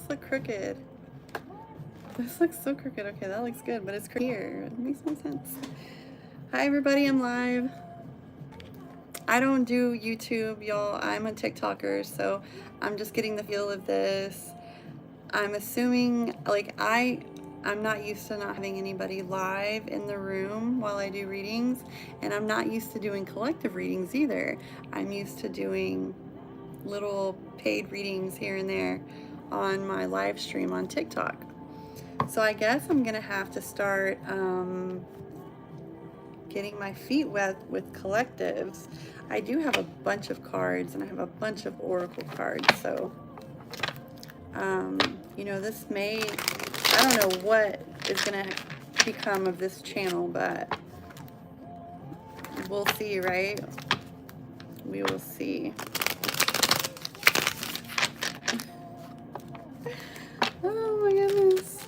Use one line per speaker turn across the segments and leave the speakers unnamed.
look crooked. This looks so crooked. Okay, that looks good, but it's here. It makes no sense. Hi, everybody. I'm live. I don't do YouTube, y'all. I'm a TikToker, so I'm just getting the feel of this. I'm assuming, like, I'm not used to not having anybody live in the room while I do readings, and I'm not used to doing collective readings either. I'm used to doing little paid readings here and there on my live stream on TikTok. So I guess I'm gonna have to start getting my feet wet with collectives. I do have a bunch of cards, and I have a bunch of oracle cards, so you know, this may, I don't know what is gonna become of this channel, but we'll see, right? We will see. Oh my goodness.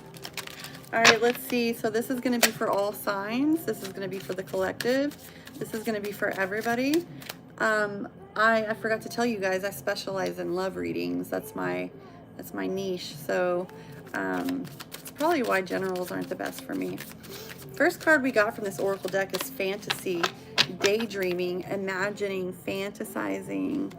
All right, let's see. So this is going to be for all signs. This is going to be for the collective. This is going to be for everybody. I forgot to tell you guys, I specialize in love readings. That's my niche. So it's probably why generals aren't the best for me. First card we got from this oracle deck is fantasy, daydreaming, imagining, fantasizing.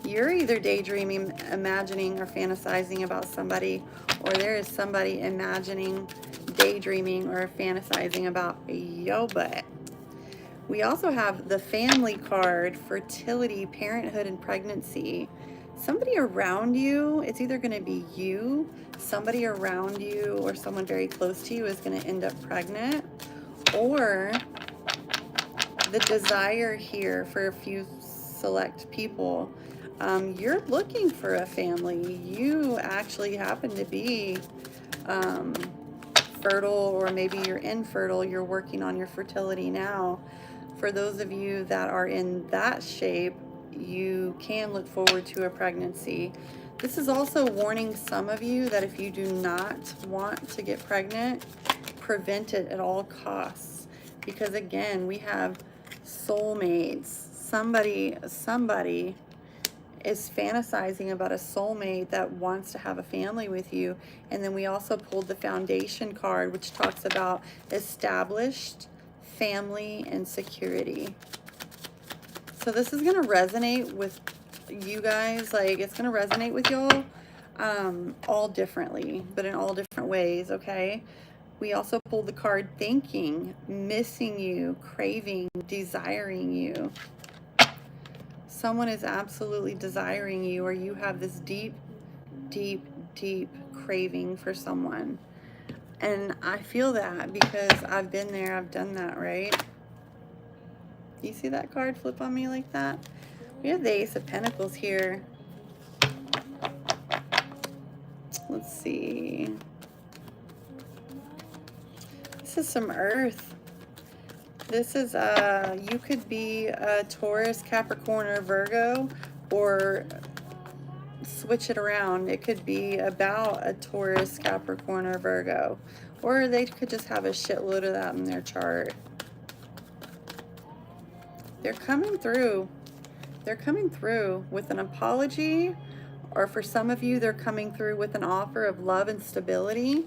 You're either daydreaming, imagining, or fantasizing about somebody, or there is somebody imagining, daydreaming, or fantasizing about your butt. We also have the family card, fertility, parenthood, and pregnancy. Somebody around you, it's either going to be you, somebody around you, or someone very close to you is going to end up pregnant, or the desire here for a few select people. You're looking for a family. You actually happen to be fertile, or maybe you're infertile. You're working on your fertility now. For those of you that are in that shape, you can look forward to a pregnancy. This is also warning some of you that if you do not want to get pregnant, prevent it at all costs. Because again, we have soulmates. Somebody is fantasizing about a soulmate that wants to have a family with you. And then we also pulled the foundation card, which talks about established family and security. So this is going to resonate with you guys. Like, it's going to resonate with y'all all differently, but in all different ways, okay? We also pulled the card thinking, missing you, craving, desiring you. Someone is absolutely desiring you, or you have this deep, deep, deep craving for someone. And I feel that because I've been there, I've done that, right? You see that card flip on me like that? We have the Ace of Pentacles here. Let's see. This is some Earth. This is, you could be a Taurus, Capricorn, or Virgo, or switch it around. It could be about a Taurus, Capricorn, or Virgo, or they could just have a shitload of that in their chart. They're coming through. They're coming through with an apology, or for some of you, they're coming through with an offer of love and stability,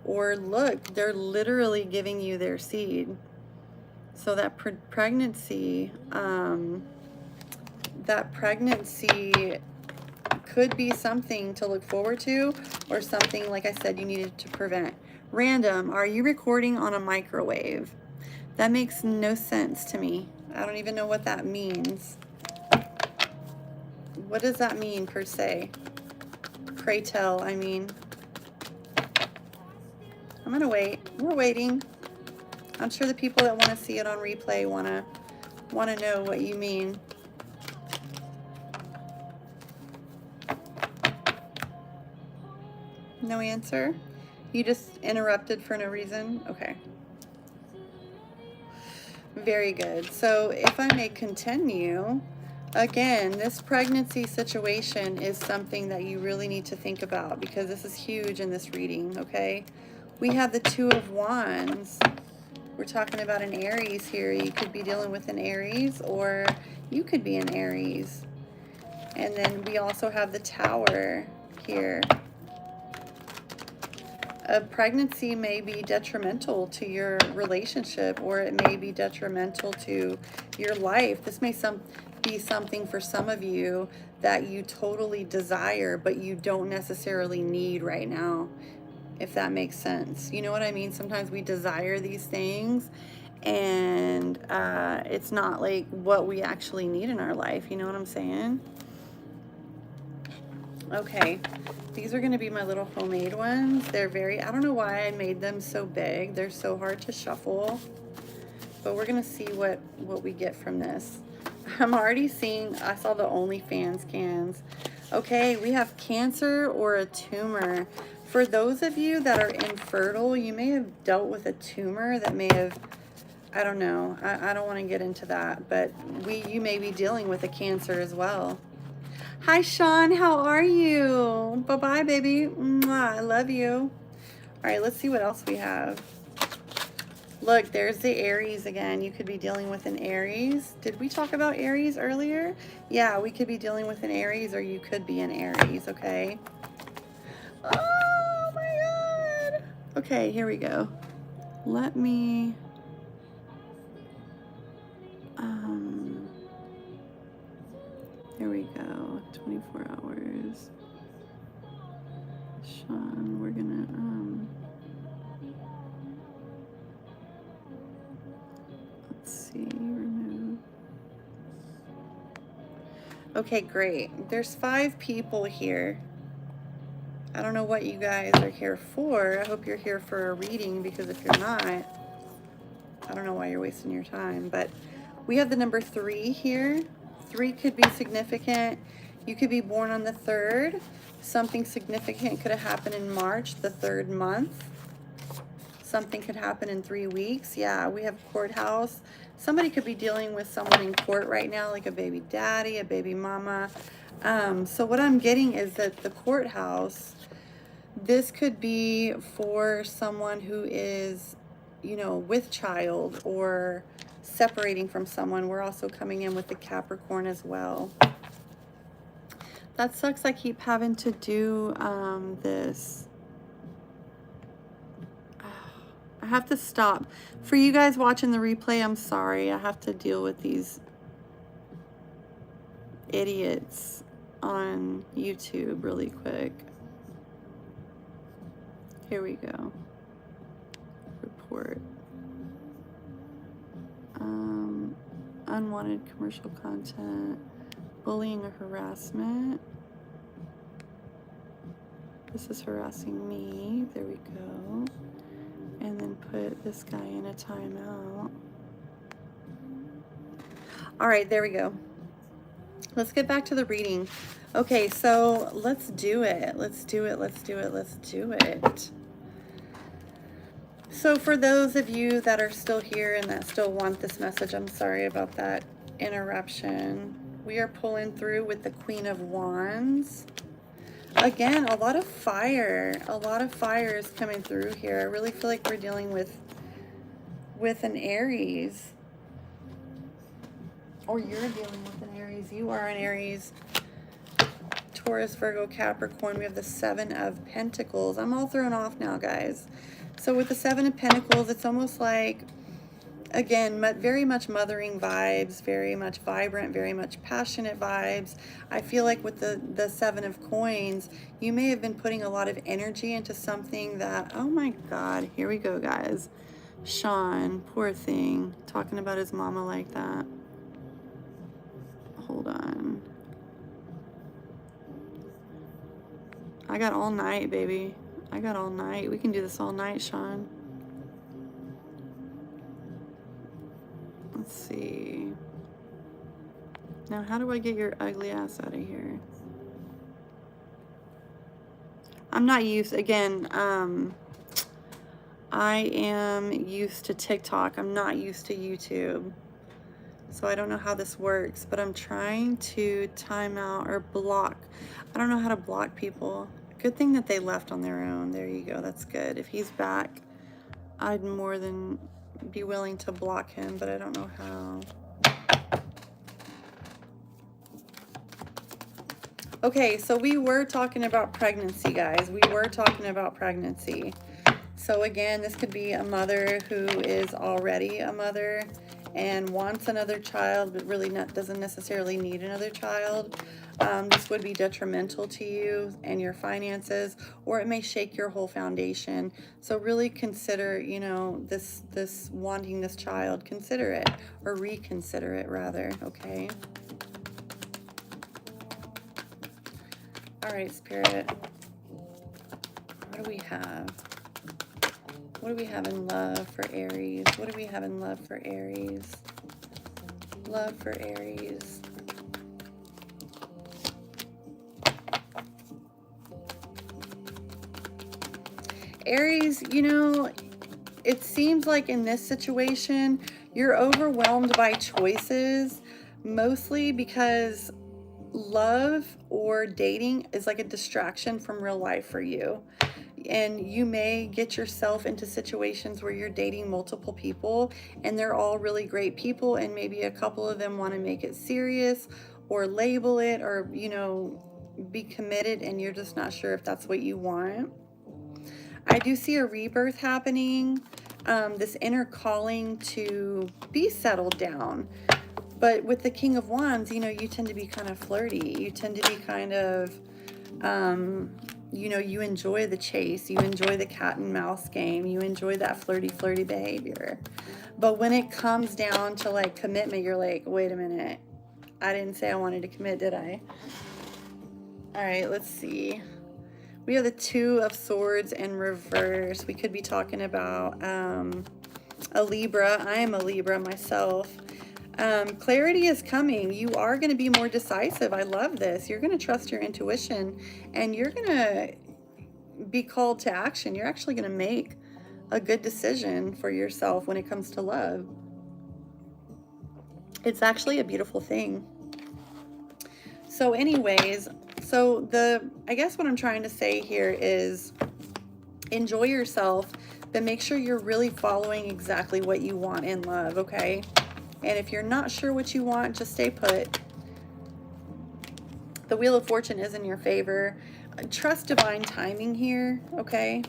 or look, they're literally giving you their seed. So that pregnancy could be something to look forward to, or something, like I said, you needed to prevent. Random, are you recording on a microwave? That makes no sense to me. I don't even know what that means. What does that mean per se? Pray tell, I mean. I'm gonna wait. We're waiting. I'm sure the people that want to see it on replay want to know what you mean. No answer? You just interrupted for no reason? Okay. Very good. So if I may continue, again, this pregnancy situation is something that you really need to think about, because this is huge in this reading, okay? We have the Two of Wands. We're talking about an Aries here. You could be dealing with an Aries, or you could be an Aries. And then we also have the Tower here. A pregnancy may be detrimental to your relationship, or it may be detrimental to your life. This may be something for some of you that you totally desire, but you don't necessarily need right now, if that makes sense. You know what I mean? Sometimes we desire these things, and it's not like what we actually need in our life. You know what I'm saying? Okay, these are going to be my little homemade ones. They're I don't know why I made them so big. They're so hard to shuffle, but we're going to see what we get from this. I'm already seeing, I saw the OnlyFans cans. Okay, we have Cancer or a tumor. For those of you that are infertile, you may have dealt with a tumor that may have, I don't know, I don't want to get into that, but you may be dealing with a cancer as well. Hi, Sean. How are you? Bye-bye, baby. Mwah, I love you. All right, let's see what else we have. Look, there's the Aries again. You could be dealing with an Aries. Did we talk about Aries earlier? Yeah, we could be dealing with an Aries, or you could be an Aries, okay? Oh, my God. Okay, here we go. Let me... Here we go. 24 hours. Sean, we're gonna, let's see, remove. Okay, great. There's 5 people here. I don't know what you guys are here for. I hope you're here for a reading, because if you're not, I don't know why you're wasting your time. But we have the number 3 here. 3 could be significant. You could be born on the 3rd. Something significant could have happened in March, the 3rd month. Something could happen in 3 weeks. Yeah, we have courthouse. Somebody could be dealing with someone in court right now, like a baby daddy, a baby mama. So what I'm getting is that the courthouse, this could be for someone who is, you know, with child or separating from someone. We're also coming in with the Capricorn as well. That sucks. I keep having to do this. I have to stop. For you guys watching the replay, I'm sorry. I have to deal with these idiots on YouTube really quick. Here we go. Report. Unwanted commercial content, bullying or harassment. This is harassing me. There we go. And then put this guy in a timeout. All right, there we go. Let's get back to the reading. Okay, so let's do it. Let's do it. Let's do it. Let's do it. So for those of you that are still here and that still want this message, I'm sorry about that interruption. We are pulling through with the Queen of Wands. Again, a lot of fire. A lot of fire is coming through here. I really feel like we're dealing with an Aries. Or you're dealing with an Aries. You are an Aries. Taurus, Virgo, Capricorn. We have the 7 of Pentacles. I'm all thrown off now, guys. So with the 7 of Pentacles, it's almost like, again, very much mothering vibes, very much vibrant, very much passionate vibes. I feel like with the 7 of Coins, you may have been putting a lot of energy into something that, oh my God, here we go, guys. Sean, poor thing, talking about his mama like that. Hold on. I got all night, baby. I got all night. We can do this all night, Sean. Let's see. Now, how do I get your ugly ass out of here? I'm not used, again, I am used to TikTok. I'm not used to YouTube. So I don't know how this works, but I'm trying to time out or block. I don't know how to block people. Good thing that they left on their own. There you go. That's good. If he's back, I'd more than be willing to block him, but I don't know how. Okay, so we were talking about pregnancy, guys. We were talking about pregnancy. So again, this could be a mother who is already a mother and wants another child, but really doesn't necessarily need another child. This would be detrimental to you and your finances, or it may shake your whole foundation. So really consider, you know, this wanting this child. Consider it, or reconsider it rather, okay? All right, Spirit. What do we have? What do we have in love for Aries? What do we have in love for Aries? Love for Aries. Aries, you know, it seems like in this situation, you're overwhelmed by choices, mostly because love or dating is like a distraction from real life for you. And you may get yourself into situations where you're dating multiple people and they're all really great people, and maybe a couple of them want to make it serious or label it, or, you know, be committed, and you're just not sure if that's what you want. I do see a rebirth happening, this inner calling to be settled down. But with the King of Wands, you know, you tend to be kind of flirty. You tend to be kind of, you know, you enjoy the chase. You enjoy the cat and mouse game. You enjoy that flirty behavior. But when it comes down to like commitment, you're like, wait a minute. I didn't say I wanted to commit, did I? All right, let's see. We have the Two of Swords in reverse. We could be talking about a Libra. I am a Libra myself. Clarity is coming. You are going to be more decisive. I love this. You're going to trust your intuition, and you're going to be called to action. You're actually going to make a good decision for yourself when it comes to love. It's actually a beautiful thing. So anyways, I guess what I'm trying to say here is enjoy yourself, but make sure you're really following exactly what you want in love, okay? And if you're not sure what you want, just stay put. The Wheel of Fortune is in your favor. Trust divine timing here, okay?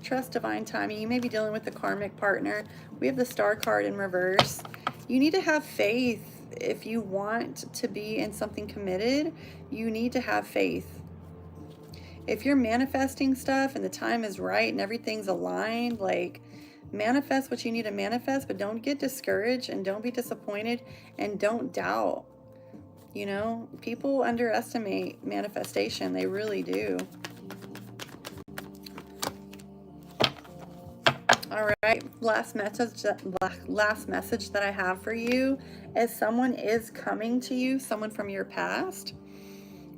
Trust divine timing. You may be dealing with a karmic partner. We have the Star card in reverse. You need to have faith. If you want to be in something committed, you need to have faith. If you're manifesting stuff and the time is right and everything's aligned, like, manifest what you need to manifest, but don't get discouraged and don't be disappointed and don't doubt. You know, people underestimate manifestation. They really do. All right, last message that I have for you is someone is coming to you, someone from your past.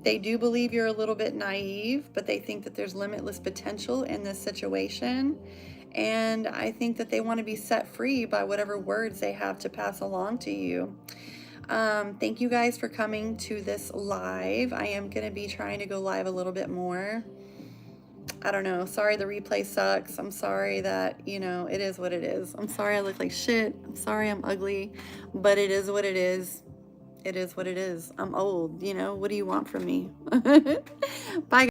They do believe you're a little bit naive, but they think that there's limitless potential in this situation. And I think that they want to be set free by whatever words they have to pass along to you. Thank you guys for coming to this live. I am going to be trying to go live a little bit more. I don't know. Sorry the replay sucks. I'm sorry that, you know, it is what it is. I'm sorry I look like shit. I'm sorry I'm ugly, but it is what it is. It is what it is. I'm old, you know. What do you want from me? Bye.